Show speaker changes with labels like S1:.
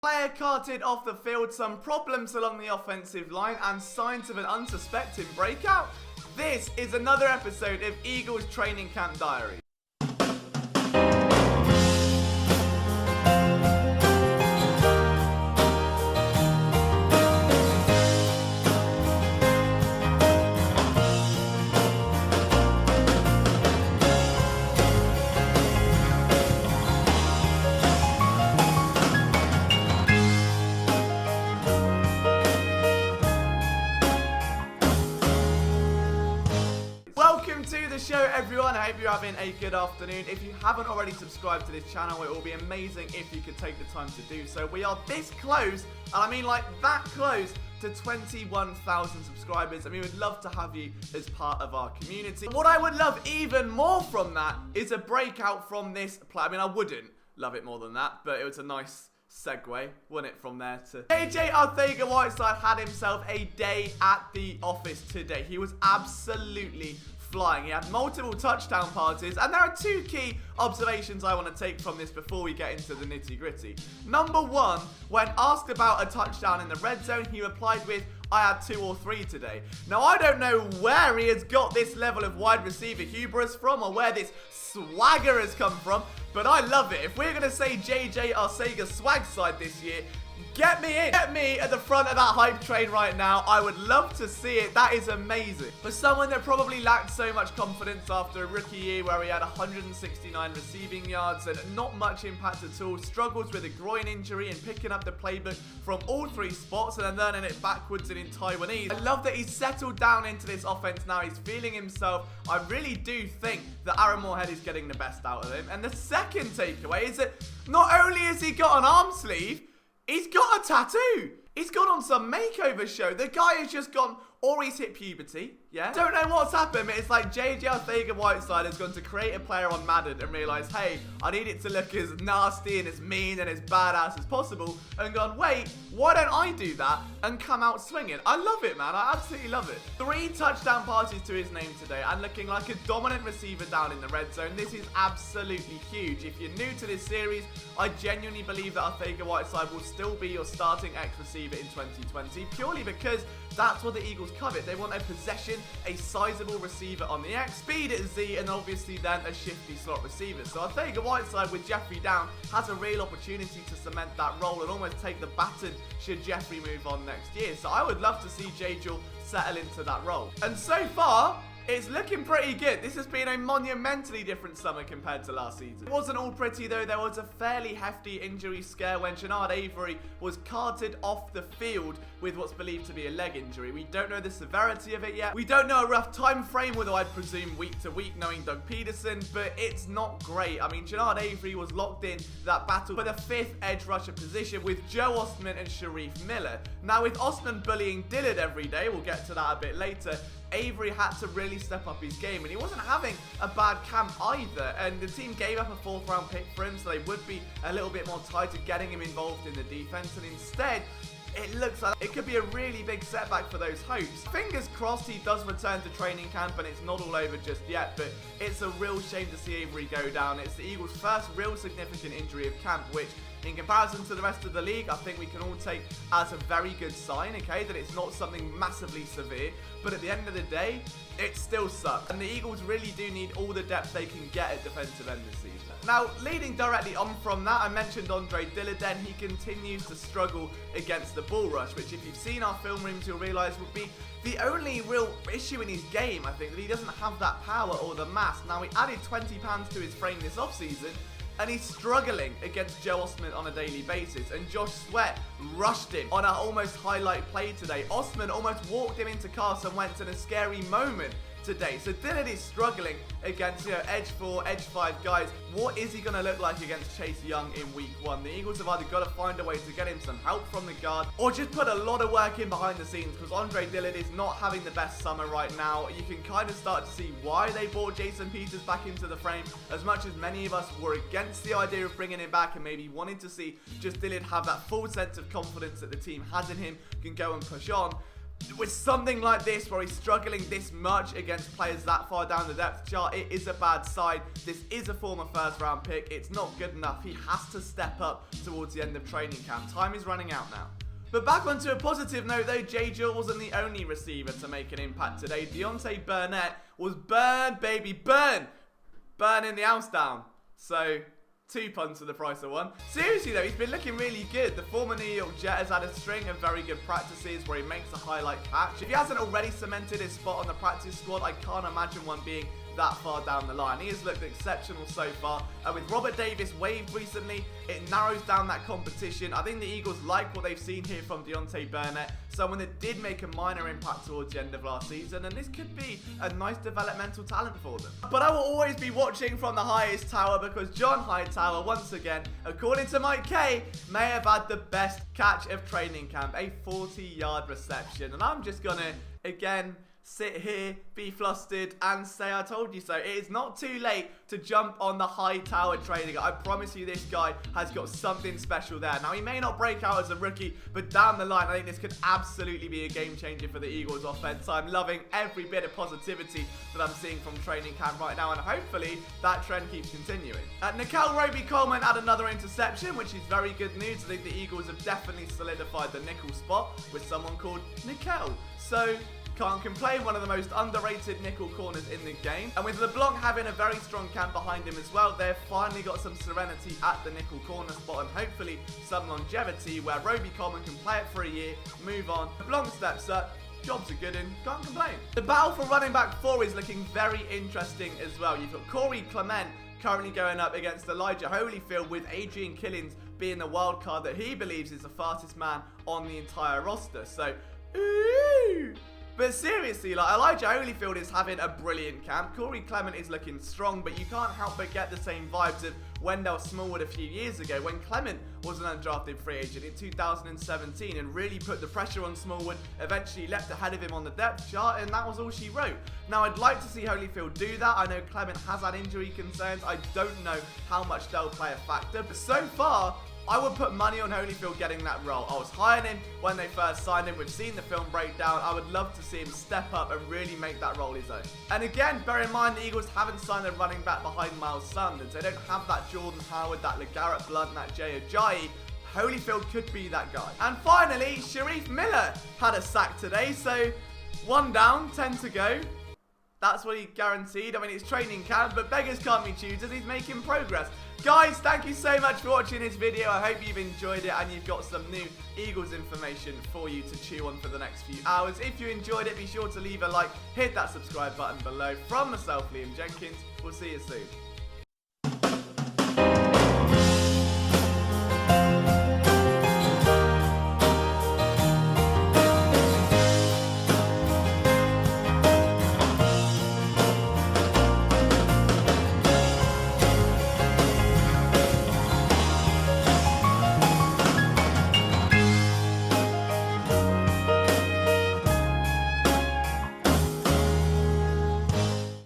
S1: Player carted off the field, some problems along the offensive line, and signs of an unsuspecting breakout. This is another episode of Eagles Training Camp Diaries. Welcome to the show, everyone. I hope you're having a good afternoon. If you haven't already subscribed to this channel, it will be amazing if you could take the time to do so. We are this close, and I mean like that close, to 21,000 subscribers, and we would love to have you as part of our community. What I would love even more from that is a breakout from this player. I mean, I wouldn't love it more than that, but it was a nice segue, wasn't it, from there to... Arcega-Whiteside had himself a day at the office today. He was absolutely flying. He had multiple touchdown passes, and there are two key observations I want to take from this before we get into the nitty-gritty. Number one, when asked about a touchdown in the red zone, he replied with, "I had 2 or 3 today." Now, I don't know where he has got this level of wide receiver hubris from, or where this swagger has come from, but I love it. If we're going to say JJ Arcega-Whiteside this year, get me in. Get me at the front of that hype train right now. I would love to see it. That is amazing. For someone that probably lacked so much confidence after a rookie year where he had 169 receiving yards and not much impact at all, struggles with a groin injury and picking up the playbook from all 3 spots and then learning it backwards and in Taiwanese. I love that he's settled down into this offense now. He's feeling himself. I really do think that Aaron Moorhead is getting the best out of him. And the second takeaway is that not only has he got an arm sleeve, he's got a tattoo. He's gone on some makeover show. The guy has just gone, or he's hit puberty, yeah? Don't know what's happened, but it's like JJ Arcega-Whiteside has gone to create a player on Madden and realised, hey, I need it to look as nasty and as mean and as badass as possible, and gone, wait, why don't I do that and come out swinging? I love it, man. I absolutely love it. 3 touchdown passes to his name today and looking like a dominant receiver down in the red zone. This is absolutely huge. If you're new to this series, I genuinely believe that Arcega-Whiteside will still be your starting X receiver in 2020, purely because that's what the Eagles covet. They want a possession, a sizable receiver on the X, speed at Z, and obviously then a shifty slot receiver. So Arcega-Whiteside with Jeffrey down has a real opportunity to cement that role and almost take the baton should Jeffrey move on next year. So I would love to see Jjaw settle into that role. And so far, it's looking pretty good. This has been a monumentally different summer compared to last season. It wasn't all pretty though. There was a fairly hefty injury scare when Jjaw Avery was carted off the field with what's believed to be a leg injury. We don't know the severity of it yet. We don't know a rough time frame, although I'd presume week to week knowing Doug Peterson, but it's not great. I mean, Jjaw Avery was locked in that battle for the 5th edge rusher position with Joe Ostman and Sharif Miller. Now with Ostman bullying Dillard every day, we'll get to that a bit later, Avery had to really step up his game, and he wasn't having a bad camp either, and the team gave up a 4th round pick for him, so they would be a little bit more tied to getting him involved in the defense, and instead it looks like it could be a really big setback for those hopes. Fingers crossed he does return to training camp and it's not all over just yet, but it's a real shame to see Avery go down. It's the Eagles' first real significant injury of camp, which in comparison to the rest of the league, I think we can all take as a very good sign, okay, that it's not something massively severe, but at the end of the day, it still sucks. And the Eagles really do need all the depth they can get at defensive end this season. Now, leading directly on from that, I mentioned Andre Dillard then. He continues to struggle against the ball rush, which if you've seen our film rooms, you'll realise would be the only real issue in his game, I think, that he doesn't have that power or the mass. Now, he added 20 pounds to his frame this offseason, and he's struggling against Joe Ostman on a daily basis. And Josh Sweat rushed him on an almost highlight play today. Ostman almost walked him into Carson Wentz in a scary moment today. So Dillard is struggling against, edge 4, edge 5 guys. What is he going to look like against Chase Young in week 1? The Eagles have either got to find a way to get him some help from the guard or just put a lot of work in behind the scenes, because Andre Dillard is not having the best summer right now. You can kind of start to see why they brought Jason Peters back into the frame, as much as many of us were against the idea of bringing him back and maybe wanting to see just Dillard have that full sense of confidence that the team has in him, can go and push on. with something like this, where he's struggling this much against players that far down the depth chart, it is a bad sign. This is a former first-round pick. It's not good enough. He has to step up towards the end of training camp. Time is running out now. But back onto a positive note, though, Jjaw wasn't the only receiver to make an impact today. Deontay Burnett was burn, baby, burn! Burning the house down. So, 2 punts for the price of 1. Seriously though, he's been looking really good. The former New York Jet has had a string of very good practices where he makes a highlight catch. If he hasn't already cemented his spot on the practice squad, I can't imagine one being that far down the line. He has looked exceptional so far. With Robert Davis waived recently, it narrows down that competition. I think the Eagles like what they've seen here from Deontay Burnett, someone that did make a minor impact towards the end of last season, and this could be a nice developmental talent for them. But I will always be watching from the highest tower, because John Hightower, once again, according to Mike K, may have had the best catch of training camp, a 40-yard reception. And I'm just gonna, again, sit here, be flustered, and say I told you so. It is not too late to jump on the Hightower trading. I promise you this guy has got something special there. Now, he may not break out as a rookie, but down the line, I think this could absolutely be a game changer for the Eagles offense. I'm loving every bit of positivity that I'm seeing from training camp right now, and hopefully that trend keeps continuing. Nickel Roby-Coleman had another interception, which is very good news. I think the Eagles have definitely solidified the nickel spot with someone called Nickel. So, can't complain, one of the most underrated nickel corners in the game. And with LeBlanc having a very strong camp behind him as well, they've finally got some serenity at the nickel corner spot, and hopefully some longevity where Roby-Coleman can play it for a year, move on. LeBlanc steps up, job's a good one, can't complain. The battle for running back 4 is looking very interesting as well. You've got Corey Clement currently going up against Elijah Holyfield, with Adrian Killins being the wild card that he believes is the fastest man on the entire roster. So, ooh! But seriously, like, Elijah Holyfield is having a brilliant camp. Corey Clement is looking strong, but you can't help but get the same vibes of Wendell Smallwood a few years ago, when Clement was an undrafted free agent in 2017 and really put the pressure on Smallwood, eventually left ahead of him on the depth chart, and that was all she wrote. Now, I'd like to see Holyfield do that. I know Clement has had injury concerns. I don't know how much they'll play a factor, but so far, I would put money on Holyfield getting that role. I was high on him when they first signed him. We've seen the film breakdown. I would love to see him step up and really make that role his own. And again, bear in mind, the Eagles haven't signed a running back behind Miles Sanders. They don't have that Jordan Howard, that LeGarrette Blount, that Jjaw. Holyfield could be that guy. And finally, Sharif Miller had a sack today. So 1 down, 10 to go. That's what he guaranteed. I mean, it's training camp, but beggars can't be choosers. He's making progress. Guys, thank you so much for watching this video. I hope you've enjoyed it and you've got some new Eagles information for you to chew on for the next few hours. If you enjoyed it, be sure to leave a like, hit that subscribe button below. From myself, Liam Jenkins, we'll see you soon.